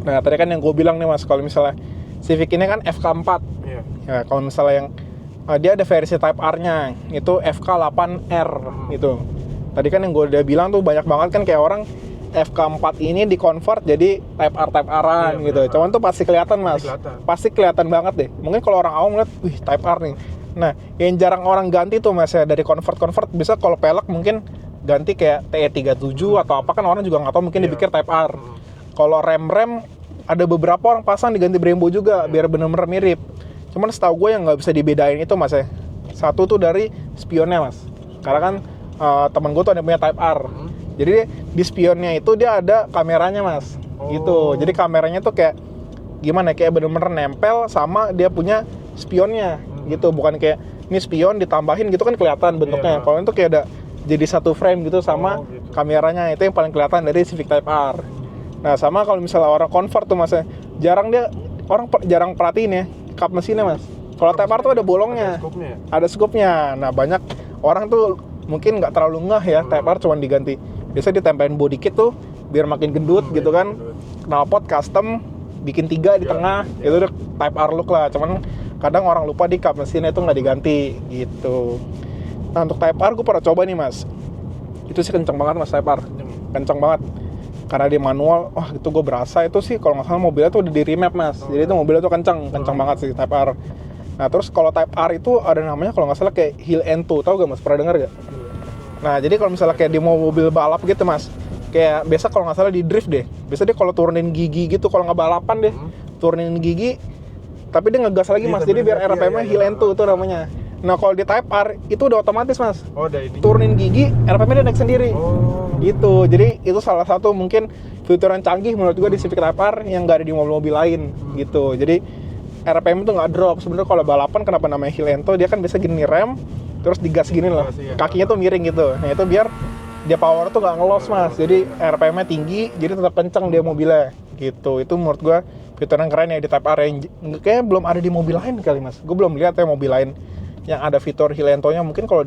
Nah tadi kan yang gue bilang nih mas, kalau misalnya Civic ini kan FK4. Ya, kalau misalnya yang dia ada versi Type R-nya itu FK8R gitu. Tadi kan yang gue udah bilang tuh banyak banget kan kayak orang FK4 ini di-convert jadi Type R-an gitu. Cuman tuh pasti kelihatan mas. Pasti kelihatan banget deh. Mungkin kalau orang awam lihat, wih Type R nih. Nah, yang jarang orang ganti tuh mas ya, dari convert bisa kalau pelek mungkin ganti kayak TE37 atau apa kan orang juga nggak tahu, mungkin dipikir Type R. Kalau rem ada beberapa orang pasang diganti Brembo juga biar bener-bener mirip. Cuman setahu gue yang nggak bisa dibedain itu mas ya, satu tuh dari spionnya mas, karena kan temen gue tuh ada punya Type R. Jadi di spionnya itu dia ada kameranya mas, gitu. Jadi kameranya tuh kayak gimana, kayak bener-bener nempel sama dia punya spionnya, gitu. Bukan kayak ini spion ditambahin gitu kan kelihatan bentuknya. Kalau itu kayak ada jadi satu frame gitu sama gitu. kameranya, itu yang paling kelihatan dari Civic Type R. Nah sama kalau misalnya orang convert tuh mas, jarang perhatiin ya kap mesinnya mas. Kalau Type R tuh ada bolongnya, ada scoopnya. Nah banyak orang tuh mungkin nggak terlalu ngeh ya, Type R cuma diganti. Biasanya ditempelin body kit tuh biar makin gendut gitu kan. Knalpot custom, bikin 3 di tengah, itu udah Type R look lah. Cuman kadang orang lupa di kap mesinnya itu nggak diganti gitu. Nah untuk Type R gue pernah coba nih mas, itu sih kenceng banget mas Type R, kenceng banget. Karena dia manual, wah itu gue berasa itu sih kalau nggak salah mobilnya tuh udah di remap mas. Jadi itu mobilnya tuh kenceng banget sih Type R. Nah terus kalau Type R itu ada namanya kalau nggak salah kayak Hill N2, tau gak mas? Pernah denger gak? Nah jadi kalau misalnya kayak di mobil balap gitu mas, kayak biasa kalau nggak salah di drift deh, biasa dia kalau turunin gigi gitu, kalau nggak balapan deh, turunin gigi, tapi dia ngegas lagi mas, jadi biar RPM-nya Hill N2 itu namanya. Nah kalau di Type R itu udah otomatis mas, turunin gigi, RPM-nya dia naik sendiri, gitu. Jadi itu salah satu mungkin fitur yang canggih menurut gue di Civic Type R yang nggak ada di mobil-mobil lain, gitu. Jadi RPM itu nggak drop. Sebenarnya kalau balapan kenapa namanya Hill N2, dia kan bisa gini rem, terus digas gini loh, kakinya tuh miring gitu. Nah itu biar dia power tuh nggak ngelos mas, jadi RPM-nya tinggi, jadi tetap kenceng dia mobilnya, gitu. Itu menurut gue fitur yang keren ya di Type R, yang kayaknya belum ada di mobil lain kali mas. Gue belum lihat ya mobil lain yang ada fitur Hill N2-nya. Mungkin kalau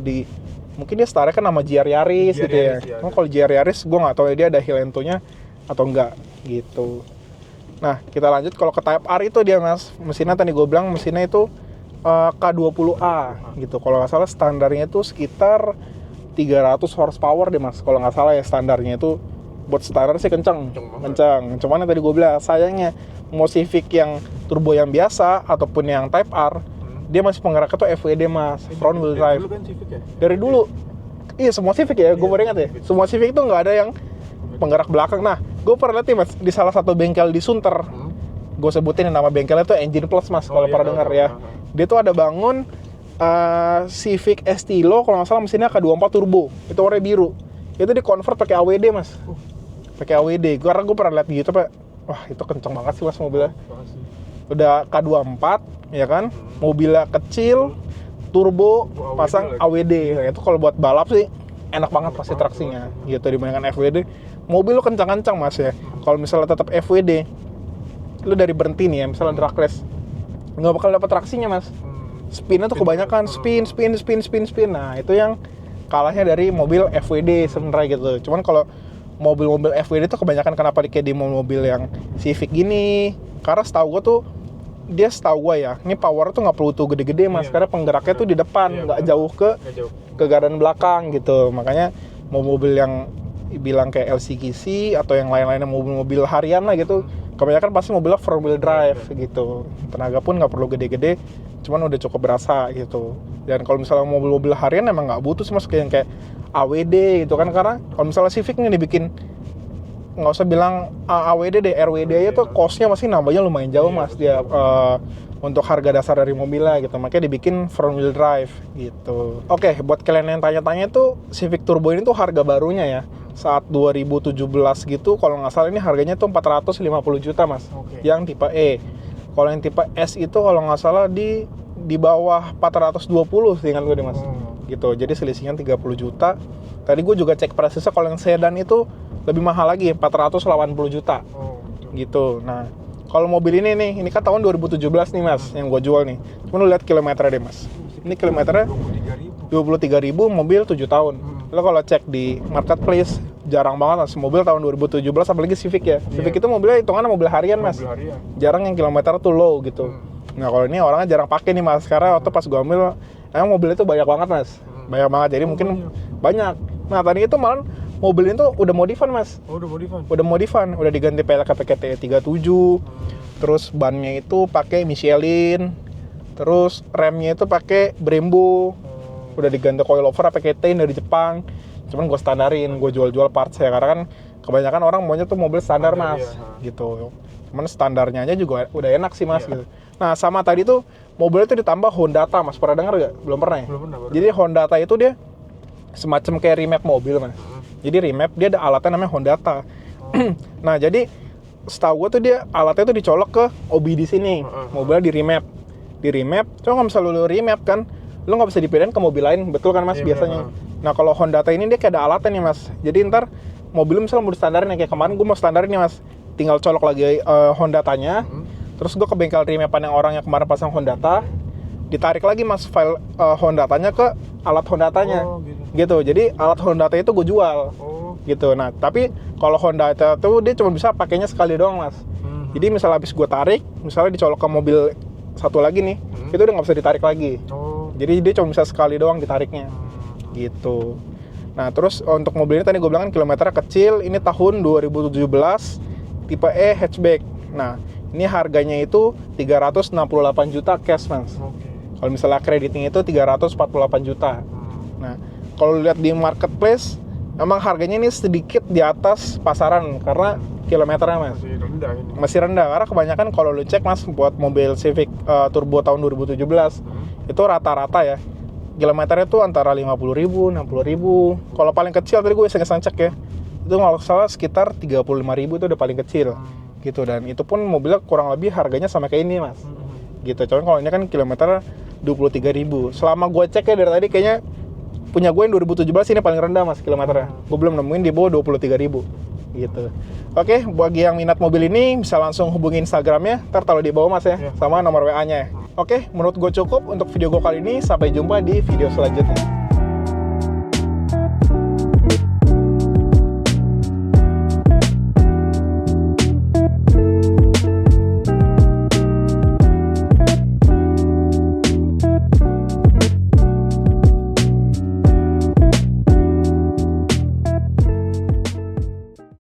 mungkin dia setara kan nama GR Yaris gitu ya. Cuma kalau GR Yaris gue nggak tahu ya dia ada Hill N2-nya atau enggak, gitu. Nah kita lanjut, kalau ke Type R itu dia mas, mesinnya tadi gue bilang mesinnya itu K20A gitu. Kalau nggak salah standarnya itu sekitar 300 horsepower deh mas, kalau nggak salah ya standarnya itu. Buat standar sih kenceng. Cuman yang tadi gue bilang, sayangnya mau Civic yang turbo yang biasa ataupun yang Type R, dia masih penggeraknya tuh FWD mas, front wheel drive. Dulu kan Civic ya? Dari dulu, iya semua Civic ya, gue baru ingat ya. Semua Civic itu nggak ada yang penggerak belakang. Nah, gue pernah lihat nih mas, di salah satu bengkel di Sunter, gue sebutin nama bengkelnya tuh Engine Plus mas, kalau pernah dengar ya. Dia tuh ada bangun Civic Estilo, kalau nggak salah mesinnya K24 turbo, itu warna biru. Itu di convert pakai AWD mas, pakai AWD. Karena gue pernah lihat gitu pak, wah itu kenceng banget sih mas mobilnya. Udah K24 ya kan, mobilnya kecil, turbo, pasang AWD. Nah, itu kalau buat balap sih enak banget pasti traksinya gitu dibandingkan FWD. Mobil lu kencang-kencang mas ya. Kalau misalnya tetap FWD, lu dari berhenti nih ya, misalnya drag race, nggak bakal dapat traksinya mas. Spinnya tuh kebanyakan, spin. Nah itu yang kalahnya dari mobil FWD sebenarnya gitu. Cuman kalau mobil-mobil FWD tuh kebanyakan kenapa kayak di mobil yang Civic gini, karena setahu gue tuh dia, setahu gue ya, ini power tuh nggak perlu tuh gede-gede mas, karena penggeraknya tuh di depan, nggak jauh ke gardan belakang gitu. Makanya mau mobil yang bilang kayak LCGC atau yang lain-lainnya mobil-mobil harian lah gitu, kebanyakan pasti mobilnya front wheel drive gitu. Tenaga pun nggak perlu gede-gede, cuman udah cukup berasa gitu. Dan kalau misalnya mobil-mobil harian emang nggak butuh sih mas kayak AWD gitu kan, karena kalau misalnya Civic nih dibikin, nggak usah bilang AWD deh, RWD aja tuh cost-nya masih nambahnya lumayan jauh mas dia untuk harga dasar dari mobilnya gitu. Makanya dibikin front wheel drive gitu. Oke, buat kalian yang tanya-tanya tuh Civic Turbo ini tuh harga barunya ya, saat 2017 gitu kalau nggak salah ini harganya tuh 450 juta mas, yang tipe E. Kalau yang tipe S itu kalau nggak salah di bawah 420 seingat gue deh mas, gitu. Jadi selisihnya 30 juta. Tadi gue juga cek price-nya, kalau yang sedan itu lebih mahal lagi, 480 juta gitu. Nah kalau mobil ini nih, ini kan tahun 2017 nih mas, yang gue jual nih. Cuma lu lihat kilometernya deh mas, ini kilometernya 23.000, mobil 7 tahun. Lo kalau cek di marketplace, jarang banget mas mobil tahun 2017, apalagi Civic ya. Civic itu mobilnya hitungannya mobil harian mas, jarang yang kilometer tuh low gitu. Nah kalau ini orangnya jarang pakai nih mas, karena waktu pas gue ambil emang mobilnya tuh banyak banget mas, banyak banget. Jadi mungkin banyak. Nah tadi itu malah mobil itu udah modifan mas. Udah modifan, udah diganti pelek PKT 37, terus bannya itu pakai Michelin, terus remnya itu pakai Brembo, udah diganti coilover PKT dari Jepang. Cuman gue standarin, gue jual-jual parts ya, karena kan kebanyakan orang maunya tuh mobil standar mas, gitu. Cuman standarnya aja juga udah enak sih mas Iya. gitu. Nah sama tadi tuh mobilnya tuh ditambah Hondata mas, pernah denger gak? Belum pernah ya? Belum pernah, baru. Jadi Hondata itu dia semacam kayak remap mobil mas. Jadi remap dia ada alatnya namanya Hondata. Nah jadi setahu gue tuh dia alatnya tuh dicolok ke OBD sini, mobilnya di remap. Cuma kalau misalnya lu remap kan, lu nggak bisa dipindahin ke mobil lain, betul kan mas Iya, biasanya. benar. Nah kalau Hondata ini dia kayak ada alatnya nih mas. Jadi ntar mobil lu misalnya mau distandarin kayak kemarin gue mau standarin nih mas, tinggal colok lagi Hondatanya, terus gue ke bengkel remapan yang orang yang kemarin pasang Hondata, ditarik lagi mas file Hondatanya ke alat Hondatanya, Oh, gitu. Jadi alat Hondata itu gue jual, Oh. gitu. Nah tapi kalau Hondata tuh dia cuma bisa pakainya sekali doang mas. Jadi misalnya habis gue tarik, misalnya dicolok ke mobil satu lagi nih, itu udah nggak bisa ditarik lagi. Oh. Jadi dia cuma bisa sekali doang ditariknya, gitu. Nah terus untuk mobil ini tadi gue bilang kan kilometernya kecil, ini tahun 2017, tipe E hatchback. Nah ini harganya itu 368 juta cash mas. Oke. Kalau misalnya kreditnya itu 348 juta. Nah kalau lihat di marketplace, emang harganya ini sedikit di atas pasaran karena kilometernya mas. Masih rendah ini. Masih rendah karena kebanyakan kalau lu cek mas buat mobil Civic Turbo tahun 2017 itu rata-rata ya kilometernya tuh antara 50.000, 60.000. Kalau paling kecil tadi gue iseng-iseng cek ya, itu nggak salah sekitar 35.000 itu udah paling kecil gitu. Dan itu pun mobilnya kurang lebih harganya sama kayak ini mas, gitu. Cuman kalau ini kan kilometer 23.000. Selama gue cek ya dari tadi kayaknya punya gue yang 2017 ini paling rendah mas kilometernya. Gue belum nemuin di bawah 23.000 gitu. Oke, bagi yang minat mobil ini bisa langsung hubungi Instagramnya, ntar taruh di bawah mas ya, sama nomor WA-nya. Oke, menurut gue cukup untuk video gue kali ini. Sampai jumpa di video selanjutnya.